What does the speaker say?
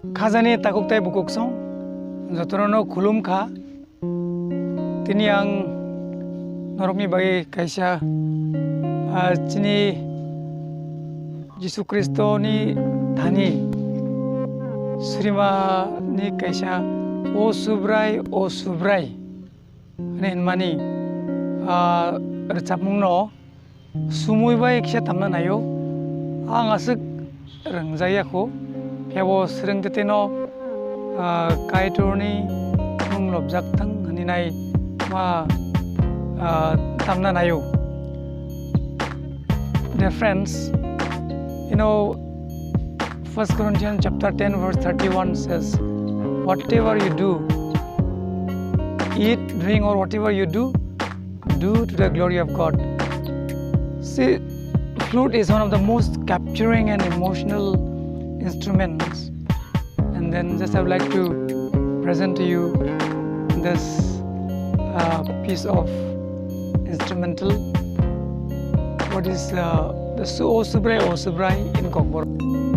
Khazani takuktai bukuk song jotono khulum kha tini ang norokni bagi kaisa chini Jisu Kristo ni dhani Surima ni kaisa o subrai ane mani recapmung no sumui bai kisa tamna nayo ang asuk rengjaya ko Pyawo sering teteno kai turni mung lobjak tang hani nai ma tamna nayo. Dear friends, you know 1 Corinthians chapter 10 verse 31 says, whatever you do, eat, drink or whatever you do to the glory of God. See, flute is one of the most capturing and emotional instruments, and then just I would like to present to you this piece of instrumental. What is the O subrai in Kokborok.